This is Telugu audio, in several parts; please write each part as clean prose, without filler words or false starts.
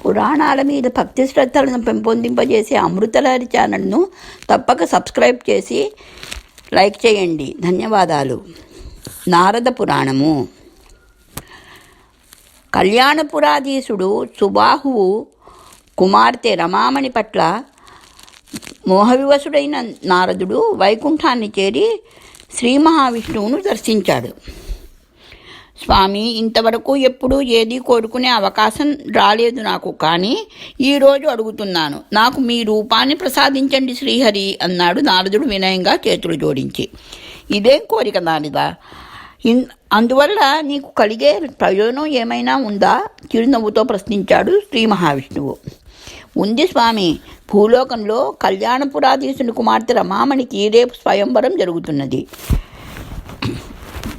పురాణాల మీద భక్తి శ్రద్ధలను పెంపొందింపజేసే అమృతలహరి ఛానల్ను తప్పక సబ్స్క్రైబ్ చేసి లైక్ చేయండి. ధన్యవాదాలు. నారద పురాణము. కళ్యాణపురాధీశుడు సుబాహువు కుమార్తె రమామణి పట్ల మోహవివశుడైన నారదుడు వైకుంఠాన్ని చేరి శ్రీ మహావిష్ణువును దర్శించాడు. స్వామి, ఇంతవరకు ఎప్పుడూ ఏదీ కోరుకునే అవకాశం రాలేదు నాకు, కానీ ఈరోజు అడుగుతున్నాను. నాకు మీ రూపాన్ని ప్రసాదించండి శ్రీహరి అన్నాడు నారదుడు వినయంగా చేతులు జోడించి. ఇదేం కోరిక నారదా? అందువల్ల నీకు కలిగే ప్రయోజనం ఏమైనా ఉందా? చిరునవ్వుతో ప్రశ్నించాడు శ్రీ మహావిష్ణువు. ఉంది స్వామి. భూలోకంలో కళ్యాణపురాధీశుని కుమార్తె రమామణికి రేపు స్వయంవరం జరుగుతున్నది.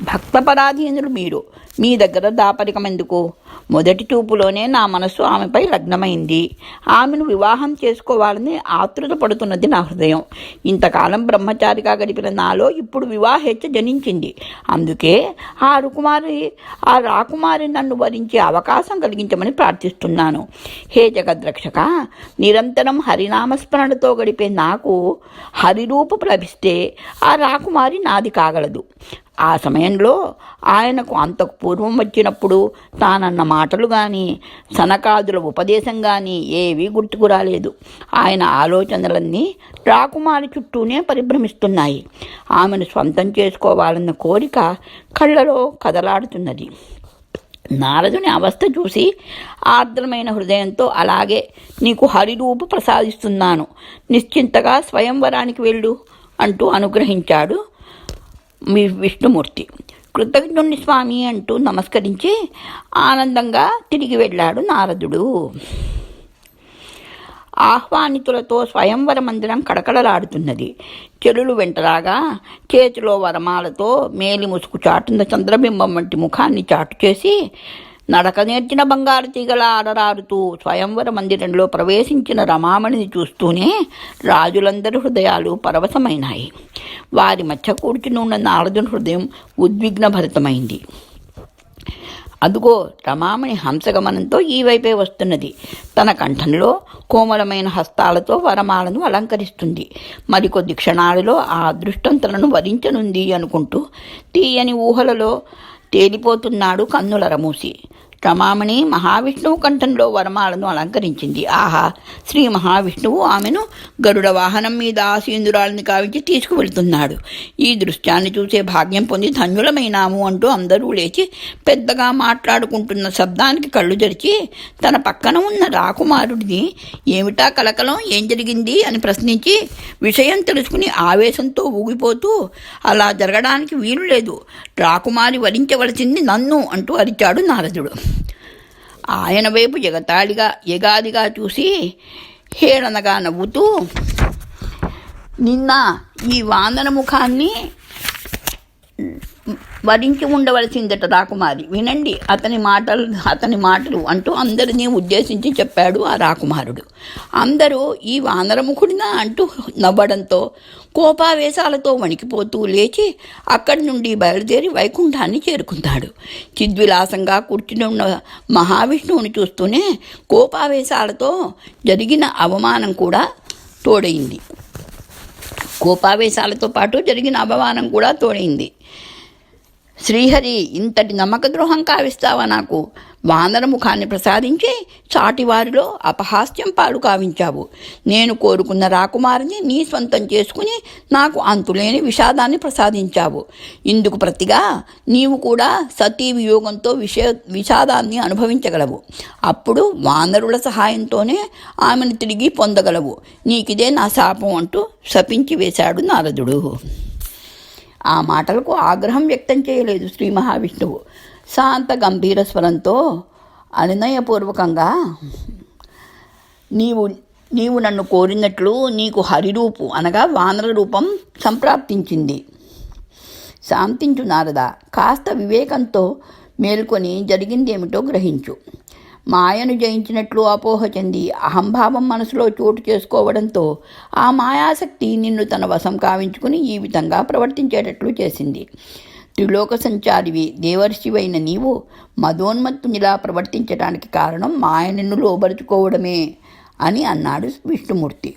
భక్తపరాధీనులు మీరు. మీ దగ్గర దాపరికం ఎందుకు? మొదటి చూపులోనే నా మనస్సు ఆమెపై లగ్నమైంది. ఆమెను వివాహం చేసుకోవాలని ఆతృత పడుతున్నది నా హృదయం. ఇంతకాలం బ్రహ్మచారిగా గడిపిన నాలో ఇప్పుడు వివాహేచ్ఛ జనించింది. అందుకే ఆ రాకుమారి నన్ను వరించే అవకాశం కలిగించమని ప్రార్థిస్తున్నాను. హే జగద్రక్షక, నిరంతరం హరినామస్మరణతో గడిపే నాకు హరిరూపం లభిస్తే ఆ రాకుమారి నాది కాగలదు. ఆ సమయంలో ఆయనకు అంతకు పూర్వం వచ్చినప్పుడు తానన్న మాటలు కానీ సనకాదుల ఉపదేశం కానీ ఏవీ గుర్తుకు రాలేదు. ఆయన ఆలోచనలన్నీ రాకుమారి చుట్టూనే పరిభ్రమిస్తున్నాయి. ఆమెను స్వంతం చేసుకోవాలన్న కోరిక కళ్ళలో కదలాడుతున్నది. నారదుని అవస్థ చూసి ఆర్ద్రమైన హృదయంతో, అలాగే నీకు హరిరూపు ప్రసాదిస్తున్నాను, నిశ్చింతగా స్వయంవరానికి వెళ్ళు అంటూ అనుగ్రహించాడు విష్ణుమూర్తి. కృతజ్ఞుణ్ణి స్వామి అంటూ నమస్కరించి ఆనందంగా తిరిగి వెళ్ళాడు నారదుడు. ఆహ్వానితులతో స్వయంవర మందిరం కడకడలాడుతున్నది. చెలులు వెంటరాగా చేతిలో వరమాలతో మేలి ముసుగు చాటున్న చంద్రబింబం వంటి ముఖాన్ని చాటు చేసి నడక నేర్చిన బంగారు తీగల ఆడరాడుతూ స్వయంవర మందిరంలో ప్రవేశించిన రమామణిని చూస్తూనే రాజులందరి హృదయాలు పరవశమైనాయి. వారి మధ్య కూర్చుని ఉన్న నారదుని హృదయం ఉద్విగ్నభరితమైంది. అదుగో రమామణి హంసగమనంతో ఈ వైపే వస్తున్నది. తన కంఠంలో కోమలమైన హస్తాలతో వరమాలను అలంకరిస్తుంది. మరికొద్ది క్షణాలలో ఆ అదృష్టం తనను వరించనుంది అనుకుంటూ తీయని ఊహలలో తేలిపోతున్నాడు కన్నుల రమూసి. రమామణి మహావిష్ణువు కంఠంలో వరమాలను అలంకరించింది. ఆహా! శ్రీ మహావిష్ణువు ఆమెను గరుడ వాహనం మీద ఆసీందురాలని కావించి తీసుకువెళ్తున్నాడు. ఈ దృశ్యాన్ని చూసే భాగ్యం పొంది ధన్యులమైనాము అంటూ అందరూ లేచి పెద్దగా మాట్లాడుకుంటున్న శబ్దానికి కళ్ళు తెరిచి తన పక్కన ఉన్న రాకుమారుడిని ఏమిటా కలకలం, ఏం జరిగింది అని ప్రశ్నించి విషయం తెలుసుకుని ఆవేశంతో ఊగిపోతూ, అలా జరగడానికి వీలు లేదు, రాకుమారి వరించవలసింది నన్ను అంటూ అరిచాడు నారదుడు. ఆయన వైపు ఎగాదిగా చూసి హేళనగా నవ్వుతూ, నిన్న ఈ వానర ముఖాన్ని వరించి ఉండవలసిందట రాకుమారి. వినండి అతని మాటలు అంటూ అందరినీ ఉద్దేశించి చెప్పాడు ఆ రాకుమారుడు. అందరూ ఈ వానరముఖుడినా అంటూ నవ్వడంతో కోపావేశాలతో వణికిపోతూ లేచి అక్కడి నుండి బయలుదేరి వైకుంఠాన్ని చేరుకున్నాడు. చిద్విలాసంగా కూర్చుని ఉన్న మహావిష్ణువుని చూస్తూనే కోపావేశాలతో జరిగిన అవమానం కూడా తోడైంది. కోపావేశాలతో పాటు జరిగిన అవమానం కూడా తోడైంది. శ్రీహరి, ఇంతటి నమ్మక ద్రోహం కావిస్తావా నాకు? వానర ముఖాన్ని ప్రసాదించి చాటివారిలో అపహాస్యం పాలు కావించావు. నేను కోరుకున్న రాకుమారిని నీ స్వంతం చేసుకుని నాకు అంతులేని విషాదాన్ని ప్రసాదించావు. ఇందుకు ప్రతిగా నీవు కూడా సతీ వియోగంతో విషాదాన్ని అనుభవించగలవు. అప్పుడు వానరుల సహాయంతోనే ఆమెను తిరిగి పొందగలవు. నీకిదే నా శాపం అంటూ శపించి వేశాడు నారదుడు. ఆ మాటలకు ఆగ్రహం వ్యక్తం చేయలేదు శ్రీ మహావిష్ణువు. శాంత గంభీర స్వరంతో అనునయపూర్వకంగా, నీవు నన్ను కోరినట్లు నీకు హరిరూపు అనగా వానర రూపం సంప్రాప్తించింది. శాంతించు నారద, కాస్త వివేకంతో మేల్కొని జరిగిందేమిటో గ్రహించు. మాయను జయించినట్లు అపోహ చెంది అహంభావం మనసులో చోటు చేసుకోవడంతో ఆ మాయాశక్తి నిన్ను తన వశం కావించుకుని ఈ విధంగా ప్రవర్తించేటట్లు చేసింది. త్రిలోక సంచారివి దేవర్షివైన నీవు మదోన్మత్తునిలా ప్రవర్తించడానికి కారణం మాయ నిన్ను లోబరుచుకోవడమే అని అన్నాడు విష్ణుమూర్తి.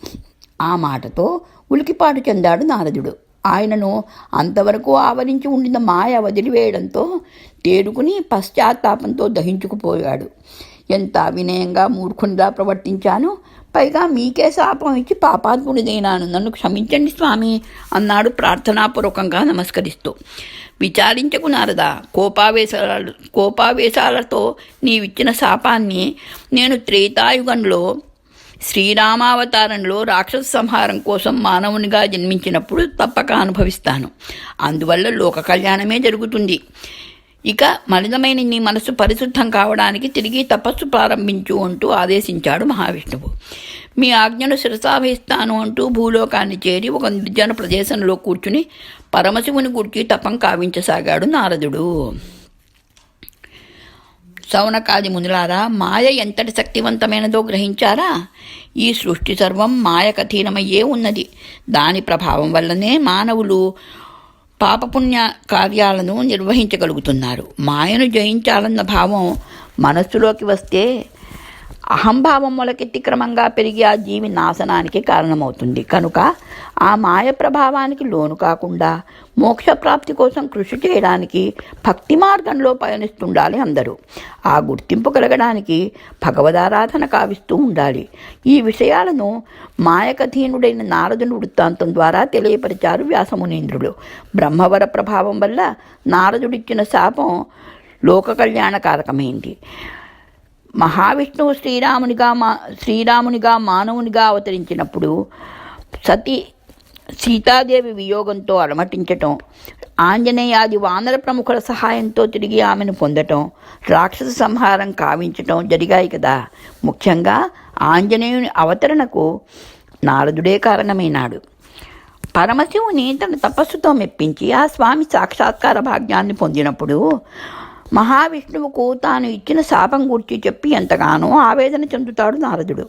ఆ మాటతో ఉలికిపాటు చెందాడు నారదుడు. ఆయనను అంతవరకు ఆవరించి ఉండిన మాయ వదిలివేయడంతో తేరుకుని పశ్చాత్తాపంతో దహించుకుపోయాడు. ఎంత వినయంగా మూర్ఖునిలా ప్రవర్తించాను, పైగా మీకే శాపం ఇచ్చి పాపాత్ముడిదైనాను, నన్ను క్షమించండి స్వామి అన్నాడు ప్రార్థనాపూర్వకంగా నమస్కరిస్తూ. విచారించకు నారదా, కోపావేశాలతో నీవిచ్చిన శాపాన్ని నేను త్రేతాయుగంలో శ్రీరామావతారంలో రాక్షస సంహారం కోసం మానవునిగా జన్మించినప్పుడు తప్పక అనుభవిస్తాను. అందువల్ల లోక కళ్యాణమే జరుగుతుంది. ఇక మలినమైన నీ మనసు పరిశుద్ధం కావడానికి తిరిగి తపస్సు ప్రారంభించు అంటూ ఆదేశించాడు మహావిష్ణువు. మీ ఆజ్ఞను శిరసావహిస్తాను అంటూ భూలోకాన్ని చేరి ఒక నిర్జన ప్రదేశంలో కూర్చుని పరమశివుని గురించి తపం కావించసాగాడు నారదుడు. సౌనకాది మునులారా, మాయ ఎంతటి శక్తివంతమైనదో గ్రహించారా? ఈ సృష్టి సర్వం మాయకథీనమయ్యే ఉన్నది. దాని ప్రభావం వల్లనే మానవులు పాపపుణ్య కార్యాలను నిర్వహించగలుగుతున్నారు. మాయను జయించాలన్న భావం మనస్సులోకి వస్తే అహంభావం మొలకెత్తి క్రమంగా పెరిగి ఆ జీవి నాశనానికి కారణమవుతుంది. కనుక ఆ మాయ ప్రభావానికి లోను కాకుండా మోక్షప్రాప్తి కోసం కృషి చేయడానికి భక్తి మార్గంలో పయనిస్తుండాలి అందరూ. ఆ గుర్తింపు కలగడానికి భగవదారాధన కావిస్తూ ఉండాలి. ఈ విషయాలను మాయకథీనుడైన నారదుని వృత్తాంతం ద్వారా తెలియపరిచారు వ్యాసమునీంద్రులు. బ్రహ్మవర ప్రభావం వల్ల నారదుడిచ్చిన శాపం లోక కళ్యాణకారకమైంది. మహావిష్ణువు శ్రీరామునిగా మానవునిగా అవతరించినప్పుడు సీతాదేవి వియోగంతో అలమటించటం, ఆంజనేయాది వానర ప్రముఖుల సహాయంతో తిరిగి ఆమెను పొందటం, రాక్షస సంహారం కావించటం జరిగాయి కదా. ముఖ్యంగా ఆంజనేయుని అవతరణకు నారదుడే కారణమైనాడు. పరమశివుని తన తపస్సుతో మెప్పించి ఆ స్వామి సాక్షాత్కార భాగ్యాన్ని పొందినప్పుడు మహావిష్ణువుకు తాను ఇచ్చిన శాపం గూర్చి చెప్పి ఎంతగానో ఆవేదన చెందుతాడు నారదుడు.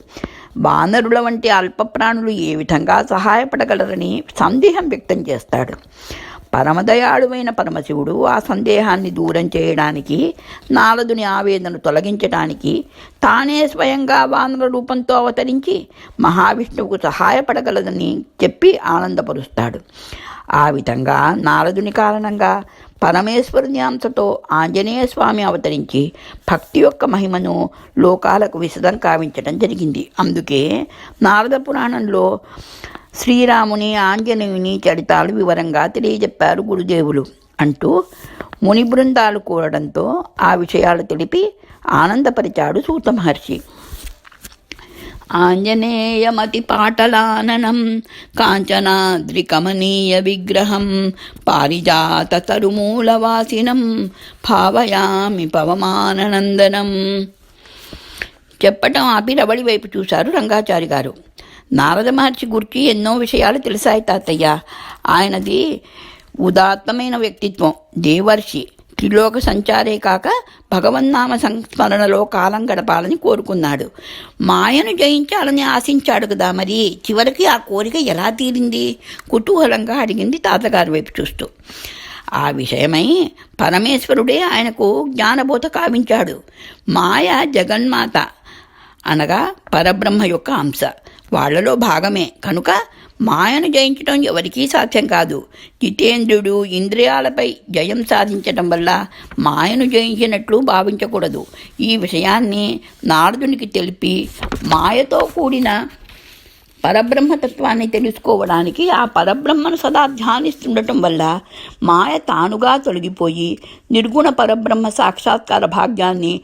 వానరుల వంటి అల్పప్రాణులు ఏ విధంగా సహాయపడగలరని సందేహం వ్యక్తం చేస్తాడు. పరమదయాళువైన పరమశివుడు ఆ సందేహాన్ని దూరం చేయడానికి, నారదుని ఆవేదన తొలగించడానికి తానే స్వయంగా వానర రూపంతో అవతరించి మహావిష్ణువుకు సహాయపడగలదని చెప్పి ఆనందపరుస్తాడు. ఆ విధంగా నారదుని కారణంగా పరమేశ్వరుని అంశతో ఆంజనేయ స్వామి అవతరించి భక్తి యొక్క మహిమను లోకాలకు విశదం కావించడం జరిగింది. అందుకే నారద పురాణంలో శ్రీరాముని ఆంజనేయుని చరితాలు వివరంగా తెలియజెప్పారు గురుదేవులు అంటూ ముని బృందాలు కూడడంతో ఆ విషయాలు తెలిపి ఆనందపరిచాడు సూత మహర్షి. ఆంజనేయమతి పాటలాననం కాంచనాద్రికమనీయ విగ్రహం పారిజాత తరుమూలవాసినం భావయామి పవమాననందనం. చెప్పటం ఆపి రవళి వైపు చూశారు రంగాచారి గారు. నారద మహర్షి గురించి ఎన్నో విషయాలు తెలిసాయి తాతయ్య. ఆయనది ఉదాత్తమైన వ్యక్తిత్వం, దేవర్షి, త్రిలోక సంచారే కాక భగవన్నామ సంస్మరణలో కాలం గడపాలని కోరుకున్నాడు. మాయను జయించాలని ఆశించాడు కదా, మరి చివరికి ఆ కోరిక ఎలా తీరింది? కుతూహలంగా అడిగింది తాతగారి వైపు చూస్తూ. ఆ విషయమై పరమేశ్వరుడే ఆయనకు జ్ఞానబోధ కావించాడు. మాయ జగన్మాత అనగా పరబ్రహ్మ యొక్క అంశ, వాళ్లలో భాగమే. కనుక మాయను జయించడం ఎవరికీ సాధ్యం కాదు. జితేంద్రుడు ఇంద్రియాలపై జయం సాధించటం వల్ల మాయను జయించినట్లు భావించకూడదు. ఈ విషయాన్ని నారదునికి తెలిపి మాయతో కూడిన పరబ్రహ్మతత్వాన్ని తెలుసుకోవడానికి ఆ పరబ్రహ్మను సదా ధ్యానిస్తుండటం వల్ల మాయ తానుగా తొలగిపోయి నిర్గుణ పరబ్రహ్మ సాక్షాత్కార భాగ్యాన్ని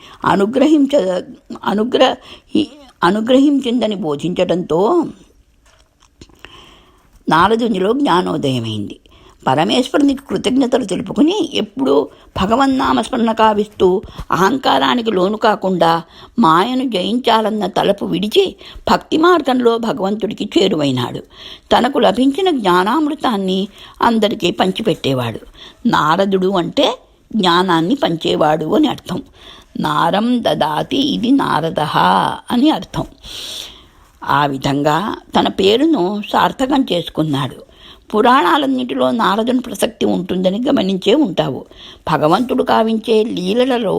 అనుగ్రహించిందని బోధించడంతో నారదునిలో జ్ఞానోదయమైంది. పరమేశ్వరునికి కృతజ్ఞతలు తెలుపుకుని ఎప్పుడూ భగవన్నామస్మరణ కావిస్తూ అహంకారానికి లోను కాకుండా మాయను జయించాలన్న తలపు విడిచి భక్తి మార్గంలో భగవంతుడికి చేరువైనాడు. తనకు లభించిన జ్ఞానామృతాన్ని అందరికీ పంచిపెట్టేవాడు. నారదుడు అంటే జ్ఞానాన్ని పంచేవాడు అని అర్థం. నారం దదాతి ఇది నారదః అని అర్థం. ఆ విధంగా తన పేరును సార్థకం చేసుకున్నాడు. పురాణాలన్నిటిలో నారదుని ప్రసక్తి ఉంటుందని గమనించే ఉంటావు. భగవంతుడు కావించే లీలలలో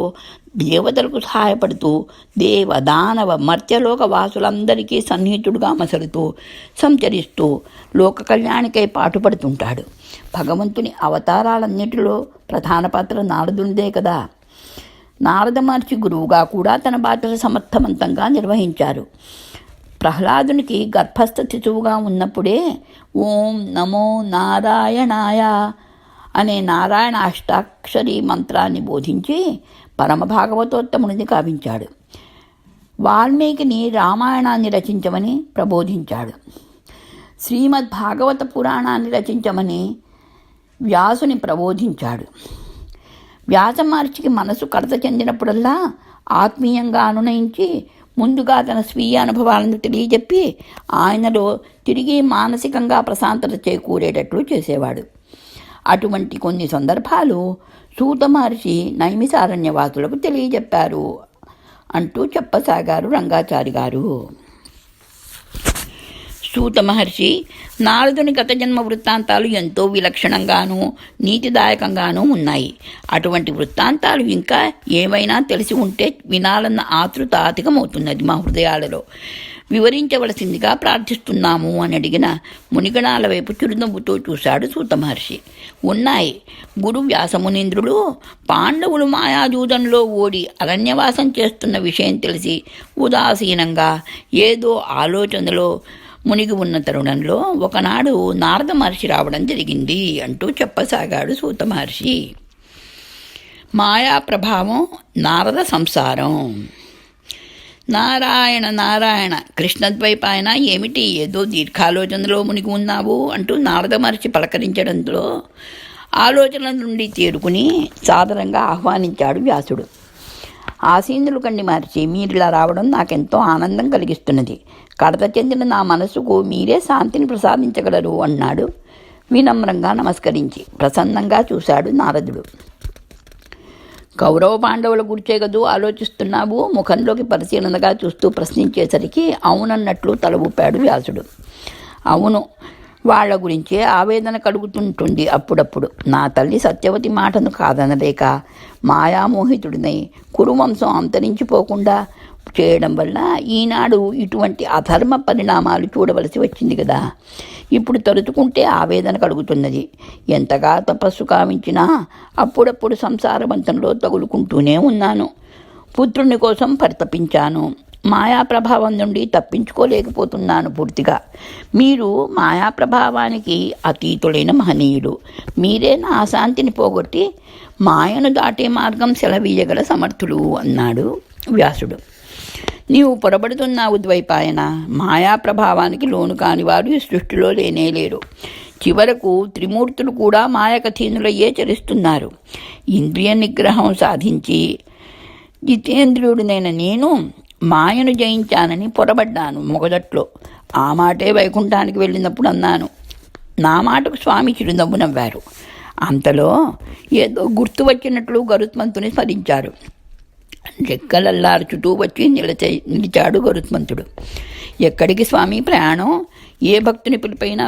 దేవతలకు సహాయపడుతూ దేవ దానవ మర్త్యలోక వాసులందరికీ సన్నిహితుడుగా మసలుతూ సంచరిస్తూ లోక కళ్యాణికై పాటుపడుతుంటాడు. భగవంతుని అవతారాలన్నిటిలో ప్రధాన పాత్ర నారదునిదే కదా. నారద మహర్షి గురువుగా కూడా తన బాధ్యత సమర్థవంతంగా నిర్వహించారు. ప్రహ్లాదునికి గర్భస్థ శిశువుగా ఉన్నప్పుడే ఓం నమో నారాయణాయ అనే నారాయణ అష్టాక్షరి మంత్రాన్ని బోధించి పరమభాగవతోత్తమునిని కావించాడు. వాల్మీకిని రామాయణాన్ని రచించమని ప్రబోధించాడు. శ్రీమద్ భాగవత పురాణాన్ని రచించమని వ్యాసుని ప్రబోధించాడు. వ్యాస మహర్షికి మనసు కడత చెందినప్పుడల్లా ఆత్మీయంగా అనునయించి ముందుగా తన స్వీయ అనుభవాలను తెలియజెప్పి ఆయనలో తిరిగి మానసికంగా ప్రశాంతత చేకూరేటట్లు చేసేవాడు. అటువంటి కొన్ని సందర్భాలు సూత మహర్షి నైమిసారణ్యవాసులకు తెలియజెప్పారు అంటూ చెప్పసాగారు రంగాచారి గారు. సూత మహర్షి నారదుని గత జన్మ వృత్తాంతాలు ఎంతో విలక్షణంగానూ నీతిదాయకంగానూ ఉన్నాయి. అటువంటి వృత్తాంతాలు ఇంకా ఏమైనా తెలిసి ఉంటే వినాలన్న ఆతృత అధికమవుతున్నది మా హృదయాలలో. వివరించవలసిందిగా ప్రార్థిస్తున్నాము అని అడిగిన మునిగణాల వైపు చిరునవ్వుతో చూశాడు సూత మహర్షి. ఉన్నాయి. గురు వ్యాసమునీంద్రుడు పాండవులు మాయాజూదంలో ఓడి అరణ్యవాసం చేస్తున్న విషయం తెలిసి ఉదాసీనంగా ఏదో ఆలోచనలో మునిగి ఉన్న తరుణంలో ఒకనాడు నారద మహర్షి రావడం జరిగింది అంటూ చెప్పసాగాడు సూత మహర్షి. మాయా ప్రభావం, నారద సంసారం. నారాయణ నారాయణ, కృష్ణద్వైపాయన ఏమిటి ఏదో దీర్ఘాలోచనలో మునిగి ఉన్నావు అంటూ నారద మహర్షి పలకరించడంతో ఆలోచనల నుండి తేరుకుని సాదరంగా ఆహ్వానించాడు వ్యాసుడు. ఆసీనులు కండి మహర్షి, మీరిలా రావడం నాకెంతో ఆనందం కలిగిస్తున్నది. కడత చెందిన నా మనసుకు మీరే శాంతిని ప్రసాదించగలరు అన్నాడు వినమ్రంగా నమస్కరించి. ప్రసన్నంగా చూశాడు నారదుడు. కౌరవ పాండవుల గురించే కదూ ఆలోచిస్తున్నావు? ముఖంలోకి పరిశీలనగా చూస్తూ ప్రశ్నించేసరికి అవునన్నట్లు తల ఊపాడు వ్యాసుడు. అవును, వాళ్ల గురించే ఆవేదన కలుగుతుంటుంది అప్పుడప్పుడు. నా తల్లి సత్యవతి మాటను కాదనలేక మాయామోహితుడినై కురువంశం అంతరించిపోకుండా చేయడం వల్ల ఈనాడు ఇటువంటి అధర్మ పరిణామాలు చూడవలసి వచ్చింది కదా. ఇప్పుడు తలుచుకుంటే ఆవేదన కలుగుతున్నది. ఎంతగా తపస్సు కావించినా అప్పుడప్పుడు సంసారబంధంలో తగులుకుంటూనే ఉన్నాను. పుత్రుని కోసం పరితపించాను. మాయా ప్రభావం నుండి తప్పించుకోలేకపోతున్నాను పూర్తిగా. మీరు మాయా ప్రభావానికి అతీతులైన మహనీయుడు. మీరే నా అశాంతిని పోగొట్టి మాయను దాటే మార్గం సెలవీయగల సమర్థులు అన్నాడు వ్యాసుడు. నీవు పొరబడుతున్నావు ద్వైపాయన. మాయా ప్రభావానికి లోను కానివారు ఈ సృష్టిలో లేనేలేరు. చివరకు త్రిమూర్తులు కూడా మాయకథీనులయ్యే చరిస్తున్నారు. ఇంద్రియ నిగ్రహం సాధించి జితేంద్రియుడినైన నేను మాయను జయించానని పొరబడ్డాను మొగదట్లో. ఆ మాటే వైకుంఠానికి వెళ్ళినప్పుడు అన్నాను. నా మాటకు స్వామి చిరునవ్వు నవ్వారు. అంతలో ఏదో గుర్తు వచ్చినట్లు గరుత్మంతుని స్మరించారు. రెక్కలల్లారుచుటూ వచ్చి నిలిచాడు గరుత్మంతుడు. ఎక్కడికి స్వామి ప్రయాణం? ఏ భక్తుని పిలిపైనా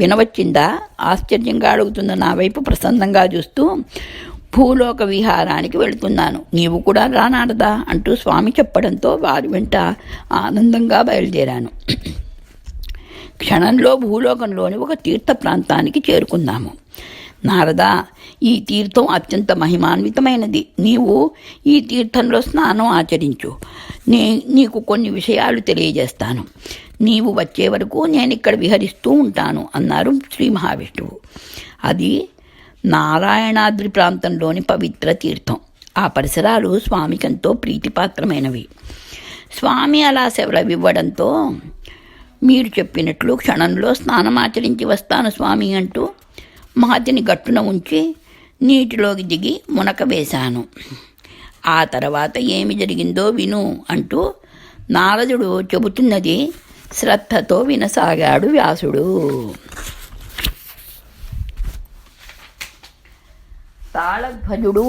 వినవచ్చిందా? ఆశ్చర్యంగా అడుగుతున్న నా వైపు ప్రసన్నంగా చూస్తూ భూలోక విహారానికి వెళుతున్నాను, నీవు కూడా రానాడదా అంటూ స్వామి చెప్పడంతో వారి వెంట ఆనందంగా బయలుదేరాను. క్షణంలో భూలోకంలోని ఒక తీర్థ ప్రాంతానికి చేరుకున్నాము. నారదా, ఈ తీర్థం అత్యంత మహిమాన్వితమైనది. నీవు ఈ తీర్థంలో స్నానం ఆచరించు. నీకు కొన్ని విషయాలు తెలియజేస్తాను. నీవు వచ్చే వరకు నేను ఇక్కడ విహరిస్తూ ఉంటాను అన్నారు శ్రీ మహావిష్ణువు. అది నారాయణాద్రి ప్రాంతంలోని పవిత్ర తీర్థం. ఆ పరిసరాలు స్వామికెంతో ప్రీతిపాత్రమైనవి. స్వామి అలా సెలవివ్వడంతో మీరు చెప్పినట్లు క్షణంలో స్నానమాచరించి వస్తాను స్వామి అంటూ మహతిని గట్టున ఉంచి నీటిలోకి దిగి మునక వేశాను. ఆ తర్వాత ఏమి జరిగిందో విను అంటూ నారదుడు చెబుతున్నది శ్రద్ధతో వినసాగాడు వ్యాసుడు. తాళధ్వజుడు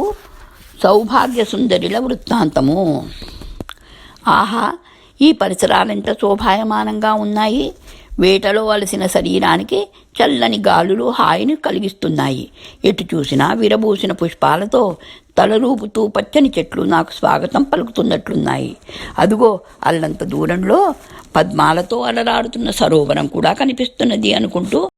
సౌభాగ్య సుందరిల వృత్తాంతము. ఆహా, ఈ పరిసరాలెంత శోభాయమానంగా ఉన్నాయి. వేటలో వలసిన శరీరానికి చల్లని గాలులు హాయిని కలిగిస్తున్నాయి. ఎటు చూసినా విరబూసిన పుష్పాలతో తలరూపుతూ పచ్చని చెట్లు నాకు స్వాగతం పలుకుతున్నట్లున్నాయి. అదుగో అల్లంత దూరంలో పద్మాలతో అలరాడుతున్న సరోవరం కూడా కనిపిస్తున్నది అనుకుంటూ